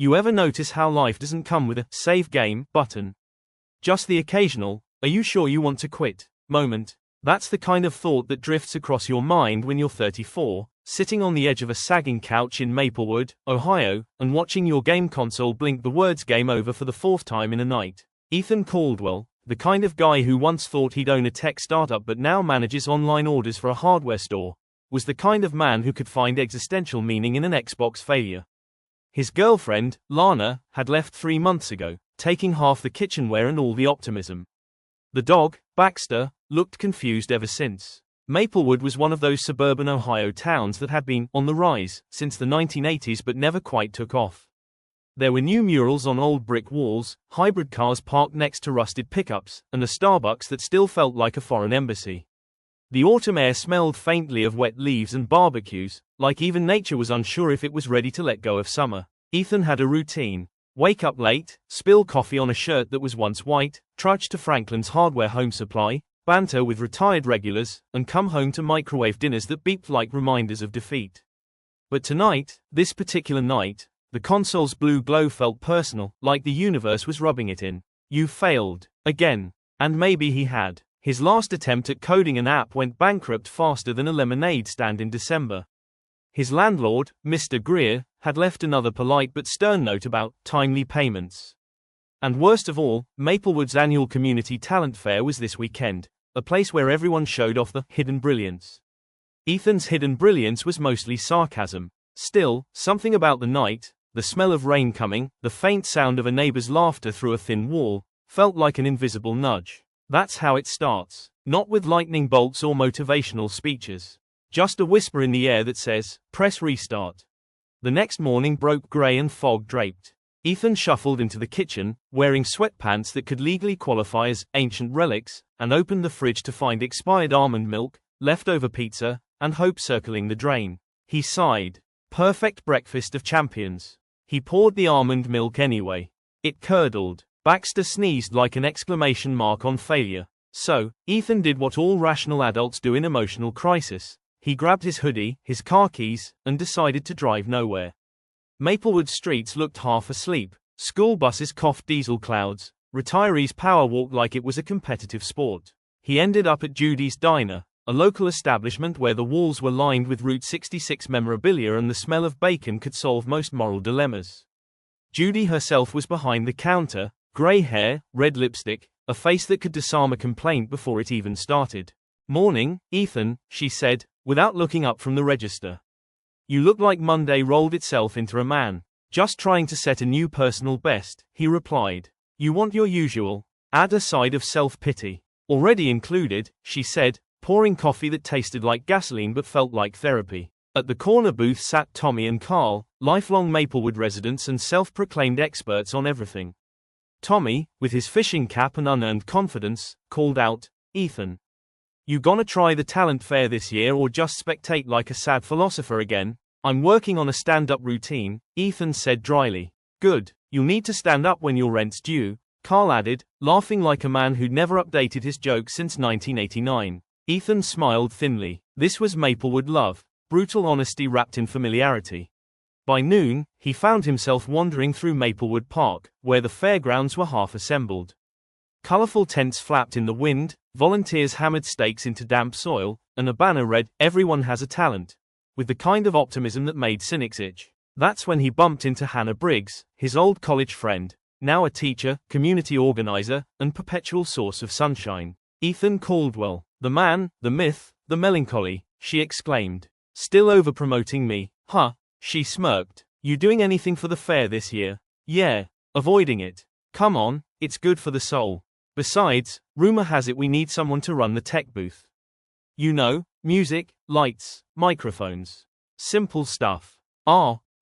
You ever notice how life doesn't come with a save game button? Just the occasional, are you sure you want to quit moment? That's the kind of thought that drifts across your mind when you're 34, sitting on the edge of a sagging couch in Maplewood, Ohio, and watching your game console blink the words game over for the fourth time in a night. Ethan Caldwell, the kind of guy who once thought he'd own a tech startup but now manages online orders for a hardware store, was the kind of man who could find existential meaning in an Xbox failure. His girlfriend, Lana, had left 3 months ago, taking half the kitchenware and all the optimism. The dog, Baxter, looked confused ever since. Maplewood was one of those suburban Ohio towns that had been on the rise since the 1980s but never quite took off. There were new murals on old brick walls, hybrid cars parked next to rusted pickups, and a Starbucks that still felt like a foreign embassy. The autumn air smelled faintly of wet leaves and barbecues, like even nature was unsure if it was ready to let go of summer. Ethan had a routine. Wake up late, spill coffee on a shirt that was once white, trudge to Franklin's Hardware Home Supply, banter with retired regulars, and come home to microwave dinners that beeped like reminders of defeat. But tonight, this particular night, the console's blue glow felt personal, like the universe was rubbing it in. You failed. Again. And maybe he had. His last attempt at coding an app went bankrupt faster than a lemonade stand in December. His landlord, Mr. Greer, had left another polite but stern note about timely payments. And worst of all, Maplewood's annual community talent fair was this weekend, a place where everyone showed off the hidden brilliance. Ethan's hidden brilliance was mostly sarcasm. Still, something about the night, the smell of rain coming, the faint sound of a neighbor's laughter through a thin wall, felt like an invisible nudge. That's how it starts. Not with lightning bolts or motivational speeches. Just a whisper in the air that says, press restart. The next morning broke grey and fog-draped. Ethan shuffled into the kitchen, wearing sweatpants that could legally qualify as ancient relics, and opened the fridge to find expired almond milk, leftover pizza, and hope circling the drain. He sighed. Perfect breakfast of champions. He poured the almond milk anyway. It curdled. Baxter sneezed like an exclamation mark on failure. So, Ethan did what all rational adults do in emotional crisis. He grabbed his hoodie, his car keys, and decided to drive nowhere. Maplewood streets looked half asleep. School buses coughed diesel clouds. Retirees power walked like it was a competitive sport. He ended up at Judy's Diner, a local establishment where the walls were lined with Route 66 memorabilia and the smell of bacon could solve most moral dilemmas. Judy herself was behind the counter, grey hair, red lipstick, a face that could disarm a complaint before it even started. Morning, Ethan, she said, without looking up from the register. You look like Monday rolled itself into a man. Just trying to set a new personal best, he replied. You want your usual. Add a side of self-pity. Already included, she said, pouring coffee that tasted like gasoline but felt like therapy. At the corner booth sat Tommy and Carl, lifelong Maplewood residents and self-proclaimed experts on everything. Tommy, with his fishing cap and unearned confidence, called out, Ethan. You gonna try the talent fair this year or just spectate like a sad philosopher again? I'm working on a stand-up routine, Ethan said dryly. Good, you'll need to stand up when your rent's due, Carl added, laughing like a man who'd never updated his jokes since 1989. Ethan smiled thinly. This was Maplewood love, brutal honesty wrapped in familiarity. By noon, he found himself wandering through Maplewood Park, where the fairgrounds were half assembled. Colorful tents flapped in the wind, volunteers hammered stakes into damp soil, and a banner read, Everyone has a talent, with the kind of optimism that made cynics itch. That's when he bumped into Hannah Briggs, his old college friend, now a teacher, community organizer, and perpetual source of sunshine. Ethan Caldwell, the man, the myth, the melancholy, she exclaimed. Still over-promoting me, huh? She smirked. You doing anything for the fair this year? Yeah. Avoiding it. Come on, it's good for the soul. Besides, rumor has it we need someone to run the tech booth. You know, music, lights, microphones. Simple stuff.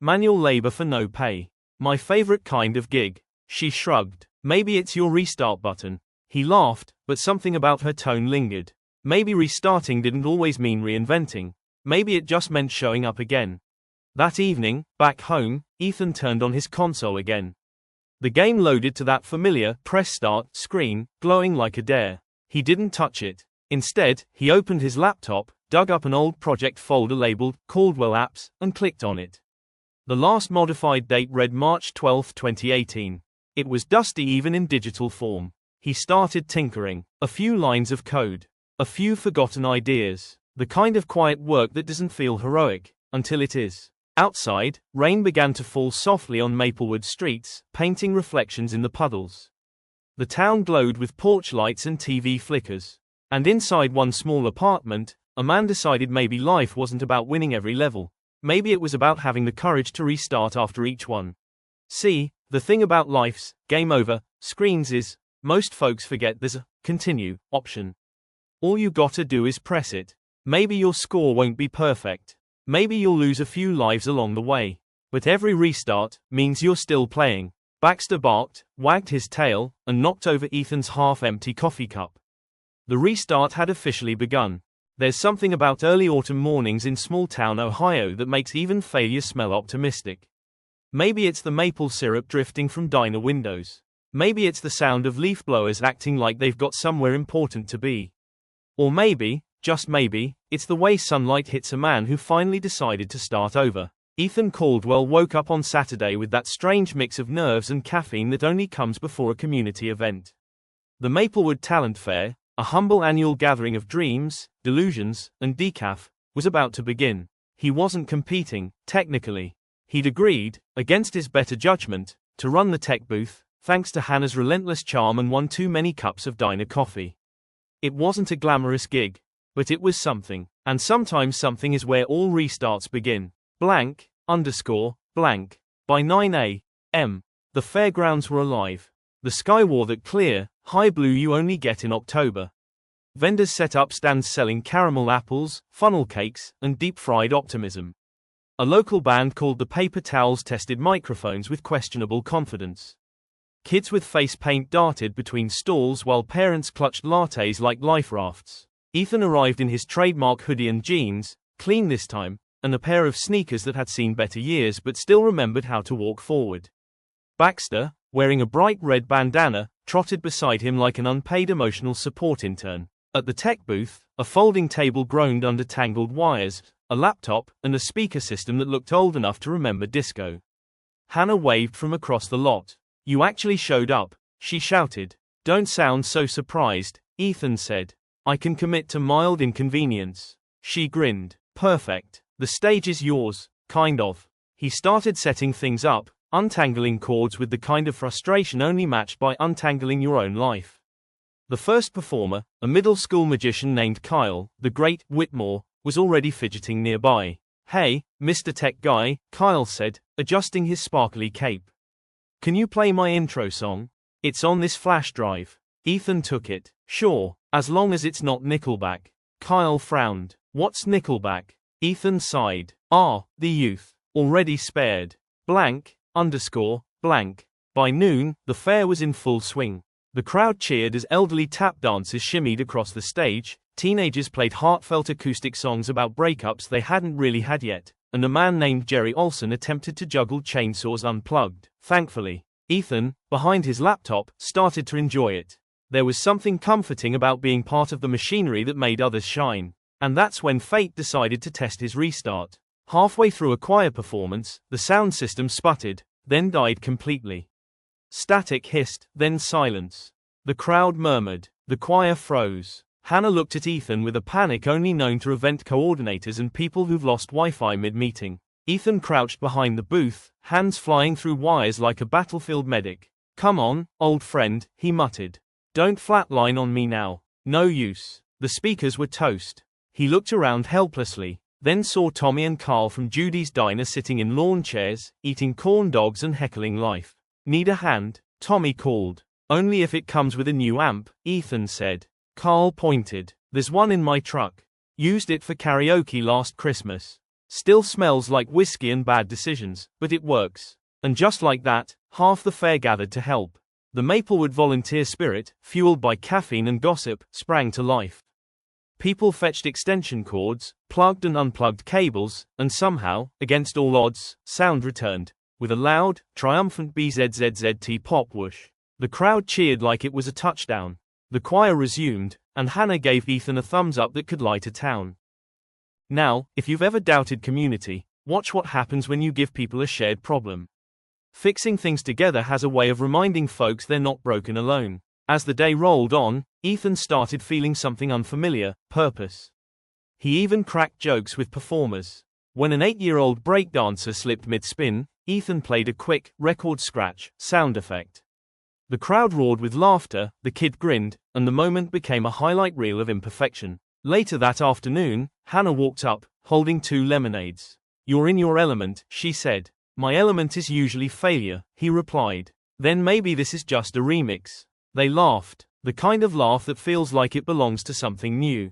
Manual labor for no pay. My favorite kind of gig. She shrugged. Maybe it's your restart button. He laughed, but something about her tone lingered. Maybe restarting didn't always mean reinventing. Maybe it just meant showing up again. That evening, back home, Ethan turned on his console again. The game loaded to that familiar press start screen, glowing like a dare. He didn't touch it. Instead, he opened his laptop, dug up an old project folder labeled Caldwell Apps, and clicked on it. The last modified date read March 12, 2018. It was dusty even in digital form. He started tinkering. A few lines of code. A few forgotten ideas. The kind of quiet work that doesn't feel heroic, until it is. Outside, rain began to fall softly on Maplewood streets, painting reflections in the puddles. The town glowed with porch lights and TV flickers. And inside one small apartment, a man decided maybe life wasn't about winning every level. Maybe it was about having the courage to restart after each one. See, the thing about life's game over screens is, most folks forget there's a continue option. All you gotta do is press it. Maybe your score won't be perfect. Maybe you'll lose a few lives along the way. But every restart means you're still playing. Baxter barked, wagged his tail, and knocked over Ethan's half-empty coffee cup. The restart had officially begun. There's something about early autumn mornings in small-town Ohio that makes even failure smell optimistic. Maybe it's the maple syrup drifting from diner windows. Maybe it's the sound of leaf blowers acting like they've got somewhere important to be. Or maybe, just maybe, it's the way sunlight hits a man who finally decided to start over. Ethan Caldwell woke up on Saturday with that strange mix of nerves and caffeine that only comes before a community event. The Maplewood Talent Fair, a humble annual gathering of dreams, delusions, and decaf, was about to begin. He wasn't competing, technically. He'd agreed, against his better judgment, to run the tech booth, thanks to Hannah's relentless charm and one too many cups of diner coffee. It wasn't a glamorous gig, but it was something. And sometimes something is where all restarts begin. Blank, blank. By 9 a.m., the fairgrounds were alive. The sky wore that clear, high blue you only get in October. Vendors set up stands selling caramel apples, funnel cakes, and deep-fried optimism. A local band called the Paper Towels tested microphones with questionable confidence. Kids with face paint darted between stalls while parents clutched lattes like life rafts. Ethan arrived in his trademark hoodie and jeans, clean this time, and a pair of sneakers that had seen better years but still remembered how to walk forward. Baxter, wearing a bright red bandana, trotted beside him like an unpaid emotional support intern. At the tech booth, a folding table groaned under tangled wires, a laptop, and a speaker system that looked old enough to remember disco. Hannah waved from across the lot. "You actually showed up," she shouted. "Don't sound so surprised," Ethan said. "I can commit to mild inconvenience." She grinned. "Perfect. The stage is yours, kind of." He started setting things up, untangling chords with the kind of frustration only matched by untangling your own life. The first performer, a middle school magician named Kyle, the Great Whitmore, was already fidgeting nearby. "Hey, Mr. Tech Guy," Kyle said, adjusting his sparkly cape. "Can you play my intro song? It's on this flash drive." Ethan took it. "Sure, as long as it's not Nickelback." Kyle frowned. "What's Nickelback?" Ethan sighed. The youth. Already spared. Blank. By noon, the fair was in full swing. The crowd cheered as elderly tap dancers shimmied across the stage, teenagers played heartfelt acoustic songs about breakups they hadn't really had yet, and a man named Jerry Olson attempted to juggle chainsaws unplugged. Thankfully, Ethan, behind his laptop, started to enjoy it. There was something comforting about being part of the machinery that made others shine. And that's when fate decided to test his restart. Halfway through a choir performance, the sound system sputtered, then died completely. Static hissed, then silence. The crowd murmured. The choir froze. Hannah looked at Ethan with a panic only known to event coordinators and people who've lost Wi-Fi mid-meeting. Ethan crouched behind the booth, hands flying through wires like a battlefield medic. "Come on, old friend," he muttered. "Don't flatline on me now. No use." The speakers were toast. He looked around helplessly, then saw Tommy and Carl from Judy's Diner sitting in lawn chairs, eating corn dogs and heckling life. "Need a hand?" Tommy called. "Only if it comes with a new amp," Ethan said. Carl pointed. "There's one in my truck. Used it for karaoke last Christmas. Still smells like whiskey and bad decisions, but it works." And just like that, half the fair gathered to help. The Maplewood volunteer spirit, fueled by caffeine and gossip, sprang to life. People fetched extension cords, plugged and unplugged cables, and somehow, against all odds, sound returned, with a loud, triumphant BZZZT pop whoosh. The crowd cheered like it was a touchdown. The choir resumed, and Hannah gave Ethan a thumbs up that could light a town. Now, if you've ever doubted community, Watch what happens when you give people a shared problem. Fixing things together has a way of reminding folks they're not broken alone. As the day rolled on, Ethan started feeling something unfamiliar: purpose. He even cracked jokes with performers. When an 8-year-old breakdancer slipped mid-spin, Ethan played a quick, record scratch sound effect. The crowd roared with laughter, the kid grinned, and the moment became a highlight reel of imperfection. Later that afternoon, Hannah walked up, holding 2 lemonades. "You're in your element," she said. "My element is usually failure," he replied. "Then maybe this is just a remix." They laughed, the kind of laugh that feels like it belongs to something new.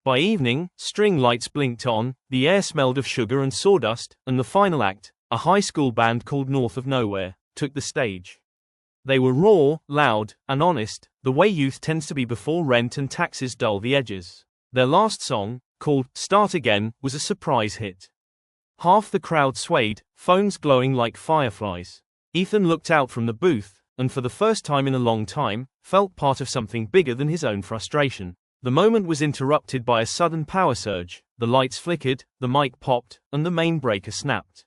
By evening, string lights blinked on, the air smelled of sugar and sawdust, and the final act, a high school band called North of Nowhere, took the stage. They were raw, loud, and honest, the way youth tends to be before rent and taxes dull the edges. Their last song, called "Start Again," was a surprise hit. Half the crowd swayed, phones glowing like fireflies. Ethan looked out from the booth, and for the first time in a long time, felt part of something bigger than his own frustration. The moment was interrupted by a sudden power surge. The lights flickered, the mic popped, and the main breaker snapped.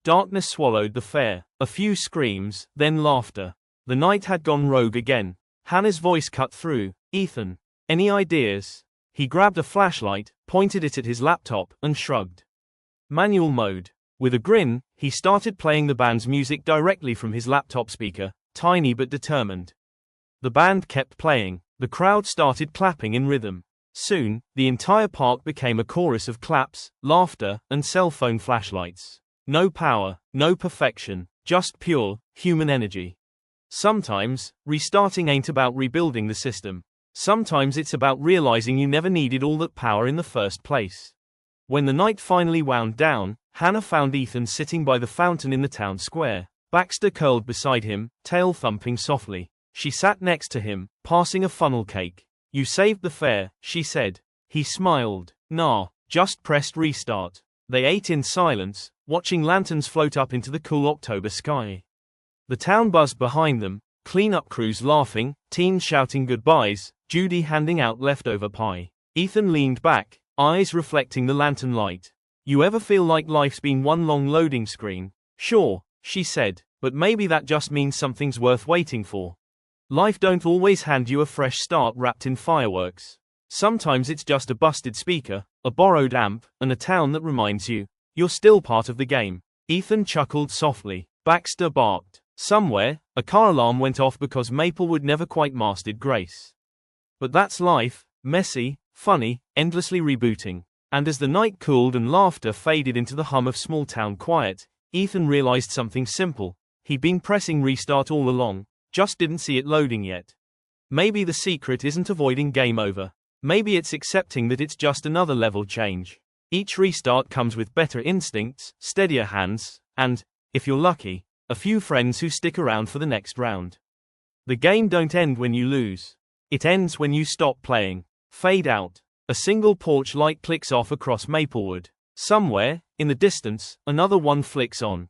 Darkness swallowed the fair. A few screams, then laughter. The night had gone rogue again. Hannah's voice cut through. "Ethan, any ideas?" He grabbed a flashlight, pointed it at his laptop, and shrugged. Manual mode. With a grin, he started playing the band's music directly from his laptop speaker, tiny but determined. The band kept playing. The crowd started clapping in rhythm. Soon, the entire park became a chorus of claps, laughter, and cell phone flashlights. No power, no perfection, just pure, human energy. Sometimes, restarting ain't about rebuilding the system. Sometimes it's about realizing you never needed all that power in the first place. When the night finally wound down, Hannah found Ethan sitting by the fountain in the town square. Baxter curled beside him, tail thumping softly. She sat next to him, passing a funnel cake. "You saved the fair," she said. He smiled. "Nah, just pressed restart." They ate in silence, watching lanterns float up into the cool October sky. The town buzzed behind them, cleanup crews laughing, teens shouting goodbyes, Judy handing out leftover pie. Ethan leaned back, eyes reflecting the lantern light. "You ever feel like life's been one long loading screen?" "Sure," she said, "but maybe that just means something's worth waiting for. Life don't always hand you a fresh start wrapped in fireworks. Sometimes it's just a busted speaker, a borrowed amp, and a town that reminds you you're still part of the game." Ethan chuckled softly. Baxter barked. Somewhere, a car alarm went off because Maplewood never quite mastered grace. But that's life, messy, funny, endlessly rebooting. And as the night cooled and laughter faded into the hum of small-town quiet, Ethan realized something simple. He'd been pressing restart all along, just didn't see it loading yet. Maybe the secret isn't avoiding game over. Maybe it's accepting that it's just another level change. Each restart comes with better instincts, steadier hands, and, if you're lucky, a few friends who stick around for the next round. The game don't end when you lose. It ends when you stop playing. Fade out. A single porch light clicks off across Maplewood. Somewhere, in the distance, another one flicks on.